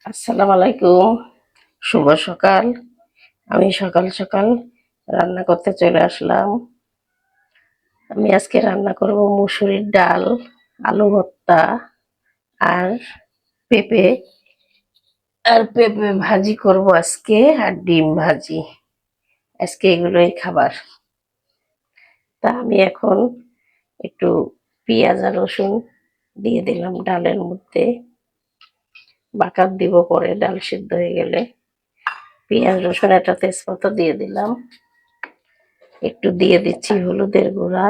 আসসালামু আলাইকুম। শুভ সকাল। আমি সকাল সকাল রান্না করতে চলে আসলাম। আমি আজকে রান্না করব মুসুরির ডাল, আলু ভর্তা আর পেঁপে পেঁপে ভাজি করব আজকে, আর ডিম ভাজি। আজকে এগুলোই খাবার। তা আমি এখন একটু পেঁয়াজ আর রসুন দিয়ে দিলাম ডালের মধ্যে। বাগার দিব পরে ডাল সিদ্ধ হয়ে গেলে। পেঁয়াজ রসুন একটা তেজপাতা দিয়ে দিলাম। একটু দিয়ে দিচ্ছি হলুদের গুঁড়া।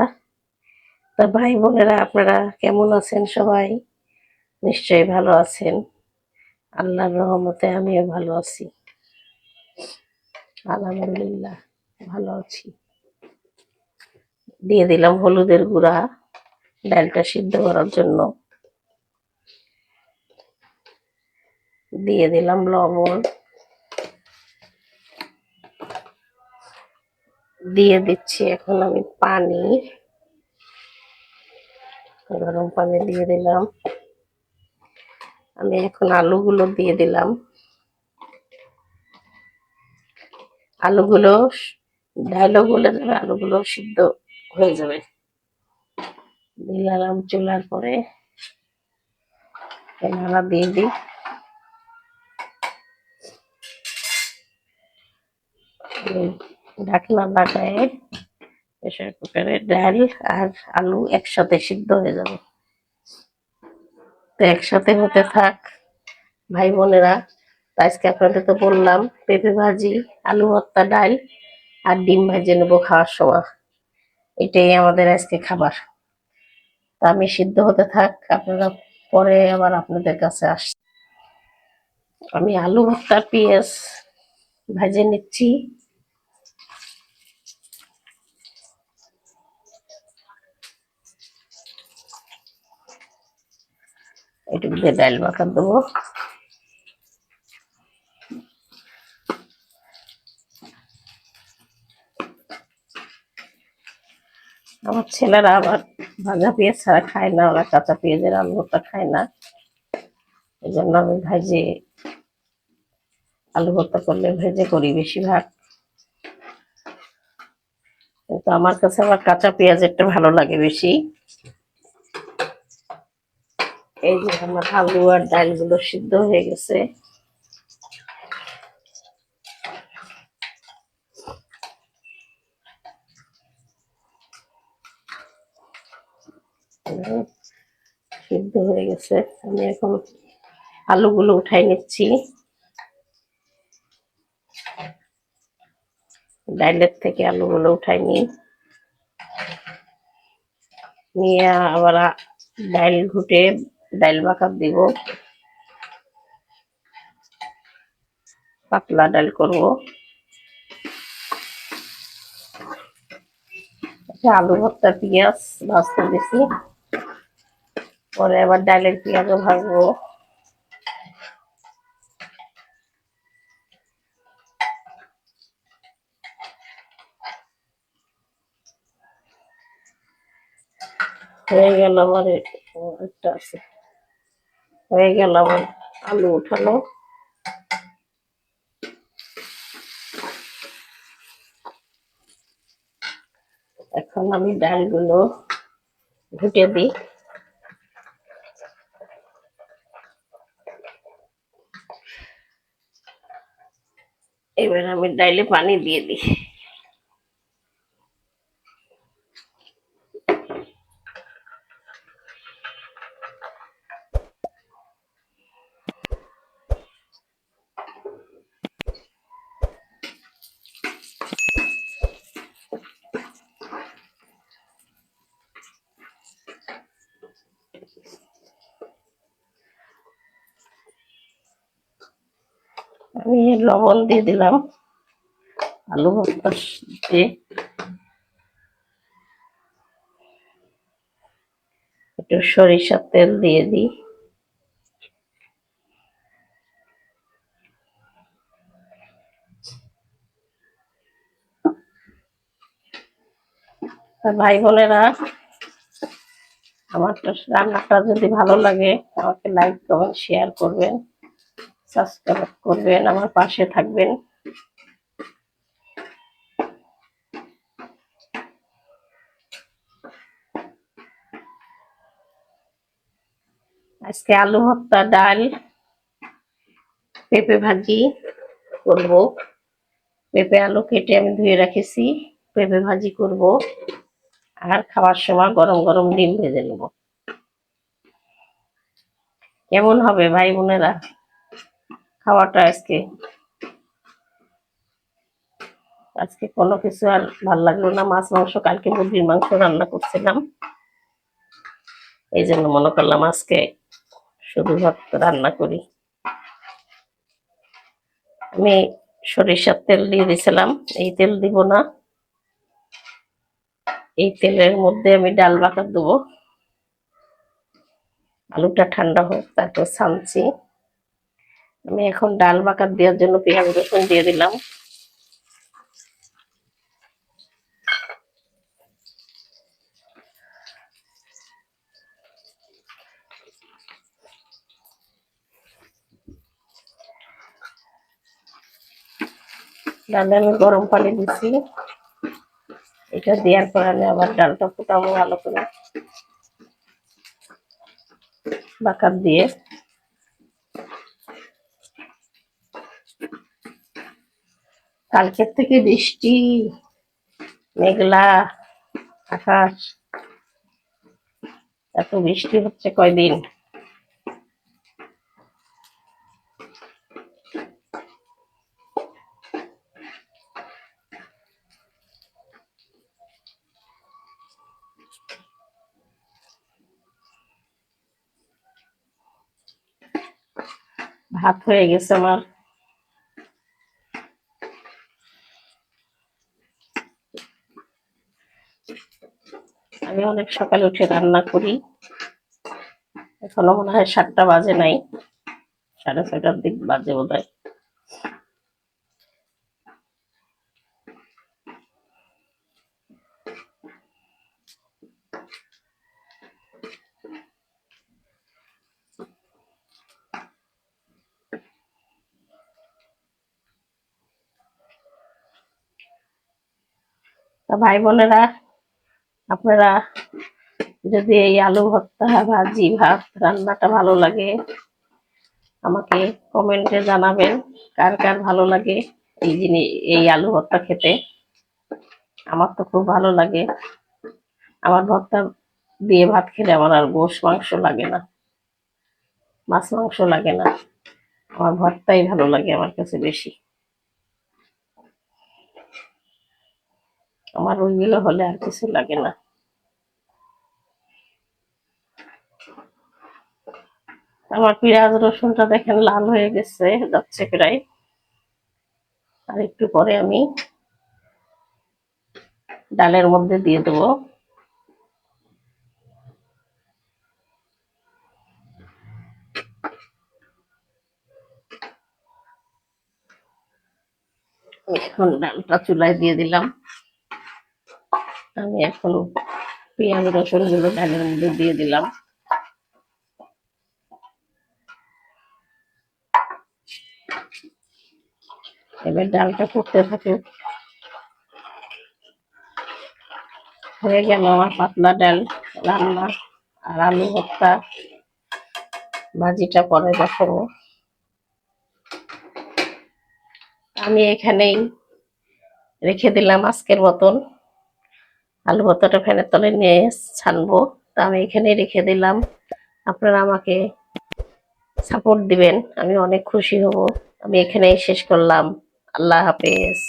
তা ভাই বোনেরা, আপনারা কেমন আছেন? সবাই নিশ্চয়ই ভালো আছেন। আল্লাহর রহমতে আমিও ভালো আছি, আলহামদুলিল্লাহ ভালো আছি। দিয়ে দিলাম হলুদের গুঁড়া ডালটা সিদ্ধ করার জন্য। দিয়ে দিলাম লবণ। দিয়ে দিচ্ছি এখন আমি পানি, গরম পানি দিয়ে দিলাম। আমি এখন আলুগুলো দিয়ে দিলাম। আলুগুলো ডালও গলে যাবে, আলুগুলো সিদ্ধ হয়ে যাবে। দিলাম চুলার পরে, নাড়া দিয়ে দিই। ঢাকনা লাগায় প্রেসার কুকারে ডাল আর আলু একসাথে সিদ্ধ হয়ে যাবে। তো একসাথে হতে থাক ভাই বোনেরা। আজকে আপনাদের তো বললাম পেঁপে ভাজি, আলু ভর্তা, ডাল আর ডিম ভাজি নেবো খাওয়ার সময়। এটাই আমাদের আজকে খাবার। তা আমি সিদ্ধ হতে থাক, আপনারা পরে আবার আপনাদের কাছে আসছি। আমি আলু ভর্তা পেঁয়াজ ভাজে নিচ্ছি। এটুকু দিয়ে ডাল মাখা দেবো। আমার ছেলেরা আবার ভাজা পেঁয়াজ ছাড়া খায় না, ওরা কাঁচা পেঁয়াজের আলু ভর্তা খায় না। এই জন্য আমি ভাজে আলু ভর্তা করলে ভেজে করি বেশিরভাগ। কিন্তু আমার কাছে আবার কাঁচা পেঁয়াজেরটা ভালো লাগে বেশি। এই যে আমার আলু আর ডালগুলো সিদ্ধ হয়ে গেছে। সিদ্ধ হয়ে গেছে, আমি এখন আলুগুলো উঠাই নিচ্ছি। ডালের থেকে আলুগুলো উঠাই নিয়ে আবার ডাল ঘুটে ডাল বাকার দিব। পাতলা ডাল করব। আলু ভর্তা পেঁয়াজ ভাজতে দিছি, পরে আবার ডালের পেঁয়াজও ভাজবো। হয়ে গেল আমার একটা আছে, হয়ে গেল আমার আলু উঠানো। এখন আমি ডালগুলো ঘুটে দিই। এবার আমি ডাইলে পানি দিয়ে দিই। আমি লবণ দিয়ে দিলাম আলু ভর্তা দিয়ে। একটু সরিষার তেল দিয়ে দিই। ভাই বোনেরা, আমার রান্নাটা যদি ভালো লাগে আমাকে লাইক কমেন্ট শেয়ার করবেন, সাবস্ক্রাইব করবেন, আমার পাশে থাকবেন। আজকে আলু ভর্তা, ডাল, পেঁপে ভাজি করব। পেঁপে আলু কেটে আমি ধুয়ে রেখেছি, পেঁপে ভাজি করব। আর খাওয়ার সময় গরম গরম ডিম ভেজে নেব। কেমন হবে ভাই বোনেরা খাওয়াটা? আজকে আজকে কোনো কিছু আর ভাল লাগলো না। মাছ মাংস, কালকে মুরগির মাংস রান্না করছিলাম, এই জন্য মনে করলাম আজকে শুধু ভাত রান্না করি। আমি সরিষার তেল দিয়ে দিয়েছিলাম, এই তেল দিব না। এই তেলের মধ্যে আমি ডাল বাটা দেবো। আলুটা ঠান্ডা হোক, তারপর ছানছি। আমি এখন ডাল বাকার দেওয়ার জন্য পেঁয়াজ রসুন দিয়ে দিলাম। ডালে আমি গরম পানি দিচ্ছি। এটা দেওয়ার পর আমি আবার ডালটা ফুটাবো ভালো করে বাকার দিয়ে। কালকের থেকে বৃষ্টি, মেঘলা আকাশ। এত বৃষ্টি হচ্ছে কয়দিন। ভাত হয়ে গেছে আমার। আমি অনেক সকালে উঠে রান্না করি। এখনো মনে হয় 7টা বাজে নাই, 6:30টার দিক বাজে বোধ হয়। তা ভাই বোনেরা, আপনারা যদি এই আলু ভর্তা, ভাজি, ভাত রান্নাটা ভালো লাগে, আমাকে কমেন্টে জানাবেন কার কার ভালো লাগে এই জিনিস, এই আলু ভর্তা খেতে। আমার তো খুব ভালো লাগে। আমার ভর্তা দিয়ে ভাত খেলে আমার আর গোশ মাংস লাগে না, মাছ মাংস লাগে না। আমার ভর্তাই ভালো লাগে আমার কাছে বেশি। আমার ওইগুলো হলে আর কিছু লাগে না। আমার পেঁয়াজ রসুনটা দেখেন লাল হয়ে গেছে, যাচ্ছে প্রায়। আর একটু পরে আমি ডালের মধ্যে দিয়ে দেবো। এখন ডালটা চুলায় দিয়ে দিলাম। আমি এখন পেঁয়াজ রসুন গুলো ডালের মধ্যে দিয়ে দিলাম। এবার ডালটা ফুটতে থাকে। হয়ে গেল আমার পাতলা ডাল রান্না। আর আলু ভর্তা ভাজিটা পরে দেখাবো। আমি এখানেই রেখে দিলাম আজকের মতন। আলু ভর্তাটা ফ্যানের তলে নিয়ে ছানবো, তা আমি এখানেই রেখে দিলাম। আপনারা আমাকে সাপোর্ট দিবেন, আমি অনেক খুশি হব। আমি এখানেই শেষ করলাম। আল্লাহ হাফেজ।